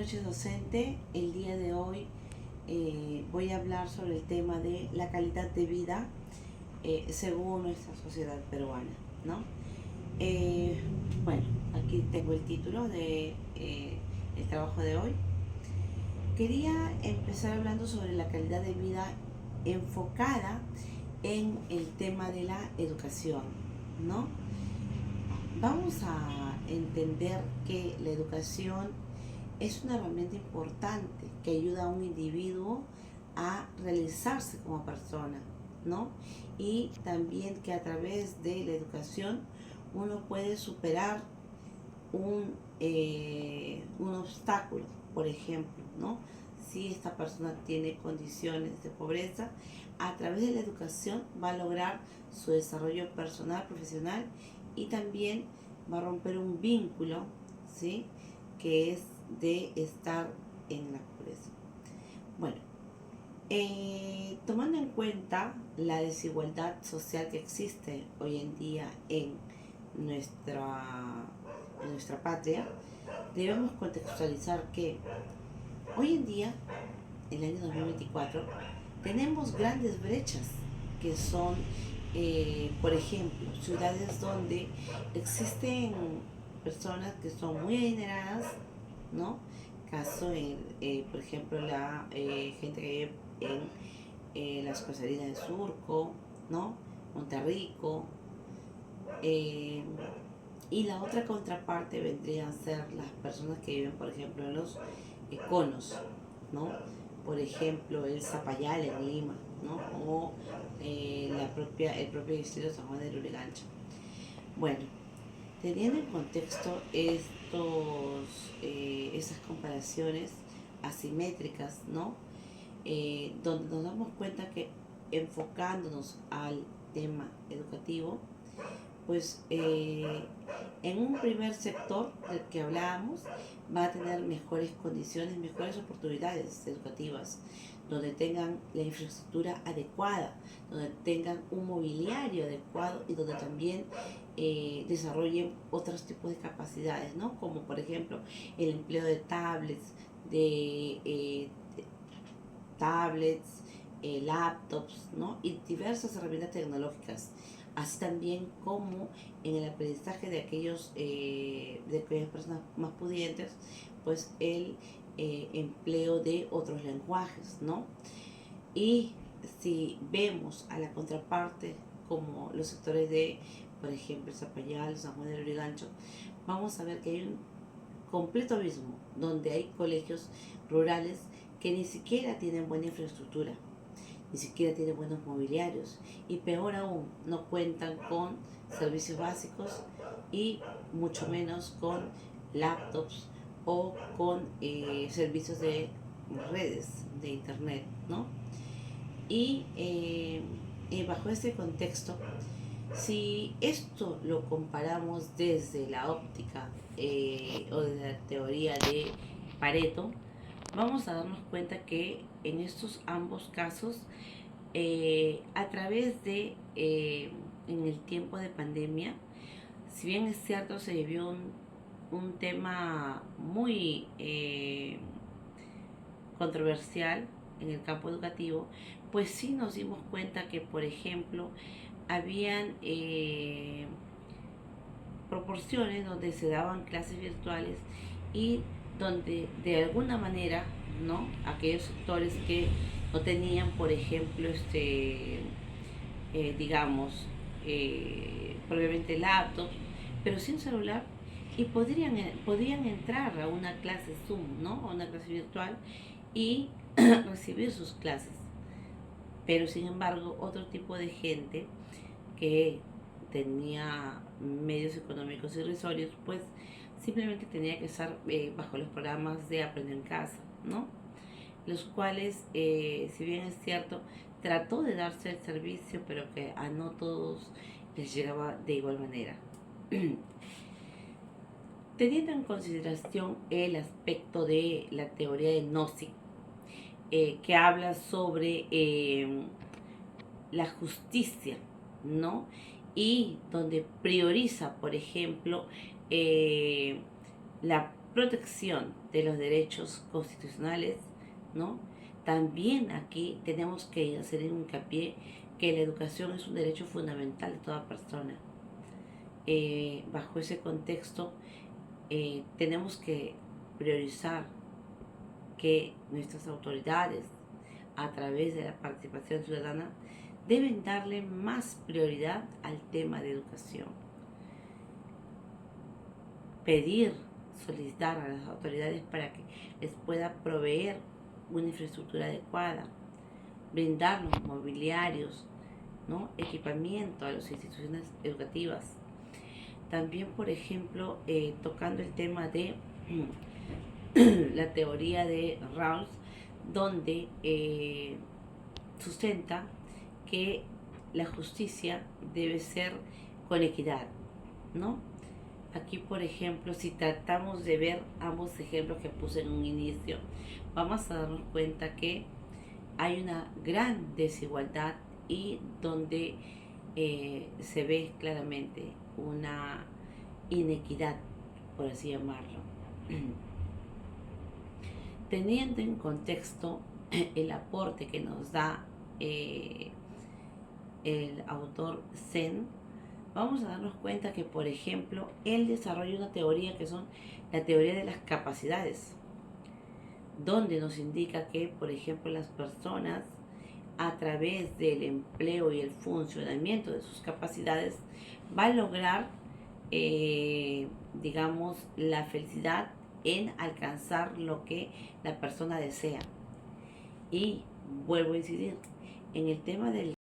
noches, docente. El día de hoy voy a hablar sobre el tema de la calidad de vida según nuestra sociedad peruana, ¿no? Eh, bueno, aquí tengo el título de el trabajo de hoy. Quería empezar hablando sobre la calidad de vida enfocada en el tema de la educación, ¿no? Vamos a entender que la educación es una herramienta importante que ayuda a un individuo a realizarse como persona, ¿no? Y también que a través de la educación uno puede superar un obstáculo, por ejemplo, ¿no? Si esta persona tiene condiciones de pobreza, a través de la educación va a lograr su desarrollo personal, profesional y también va a romper un vínculo, ¿sí? Que es de estar en la pobreza. Bueno, tomando en cuenta la desigualdad social que existe hoy en día nuestra, en nuestra patria, debemos contextualizar que hoy en día, en el año 2024, tenemos grandes brechas que son, por ejemplo, ciudades donde existen personas que son muy adineradas, ¿no? Caso por ejemplo, la gente que vive en las cosarinas de Surco, ¿no? Monterrico. eh, y la otra contraparte vendrían a ser las personas que viven, por ejemplo, en los conos, ¿no? Por ejemplo, el Zapayal en Lima, ¿no? O el propio distrito de San Juan de Lurigancho. Bueno, teniendo en contexto esas comparaciones asimétricas, ¿no? Donde nos damos cuenta que enfocándonos al tema educativo, pues en un primer sector del que hablábamos va a tener mejores condiciones, mejores oportunidades educativas, donde tengan la infraestructura adecuada, donde tengan un mobiliario adecuado y donde también desarrollen otros tipos de capacidades, ¿no? Como por ejemplo el empleo de tablets, laptops, ¿no? Y diversas herramientas tecnológicas, así también como en el aprendizaje de aquellas personas más pudientes, pues el empleo de otros lenguajes, ¿no? Y si vemos a la contraparte como los sectores de, por ejemplo, Zapayal, San Juan del Lurigancho, vamos a ver que hay un completo abismo donde hay colegios rurales que ni siquiera tienen buena infraestructura, ni siquiera tienen buenos mobiliarios y peor aún, no cuentan con servicios básicos y mucho menos con laptops o con servicios de redes de internet, ¿no? Y bajo este contexto, si esto lo comparamos desde la óptica o desde la teoría de Pareto, vamos a darnos cuenta que en estos ambos casos, a través en el tiempo de pandemia, si bien es cierto, se vivió un tema muy controversial en el campo educativo, pues sí nos dimos cuenta que, por ejemplo, habían proporciones donde se daban clases virtuales y donde de alguna manera, ¿no? Aquellos sectores que no tenían, por ejemplo, digamos, probablemente laptops, pero sin celular, y podrían entrar a una clase Zoom, ¿no? A una clase virtual y recibir sus clases. Pero sin embargo, otro tipo de gente que tenía medios económicos irrisorios, pues simplemente tenía que estar bajo los programas de Aprender en Casa, ¿no? Los cuales, si bien es cierto, trató de darse el servicio, pero que a no todos les llegaba de igual manera. Teniendo en consideración el aspecto de la teoría de Nozick, que habla sobre la justicia, ¿no? Y donde prioriza, por ejemplo, eh, la protección de los derechos constitucionales, ¿no? También aquí tenemos que hacer hincapié que la educación es un derecho fundamental de toda persona. Bajo ese contexto, tenemos que priorizar que nuestras autoridades, a través de la participación ciudadana, deben darle más prioridad al tema de educación. Pedir, solicitar a las autoridades para que les pueda proveer una infraestructura adecuada, brindar los mobiliarios, ¿no? Equipamiento a las instituciones educativas. También, por ejemplo, tocando el tema de la teoría de Rawls, donde sustenta que la justicia debe ser con equidad, ¿no? Aquí, por ejemplo, si tratamos de ver ambos ejemplos que puse en un inicio, vamos a darnos cuenta que hay una gran desigualdad y donde se ve claramente una inequidad, por así llamarlo. Teniendo en contexto el aporte que nos da el autor Zen, vamos a darnos cuenta que, por ejemplo, él desarrolla una teoría que son la teoría de las capacidades, donde nos indica que, por ejemplo, las personas, a través del empleo y el funcionamiento de sus capacidades, va a lograr, digamos, la felicidad en alcanzar lo que la persona desea. Y vuelvo a incidir en el tema del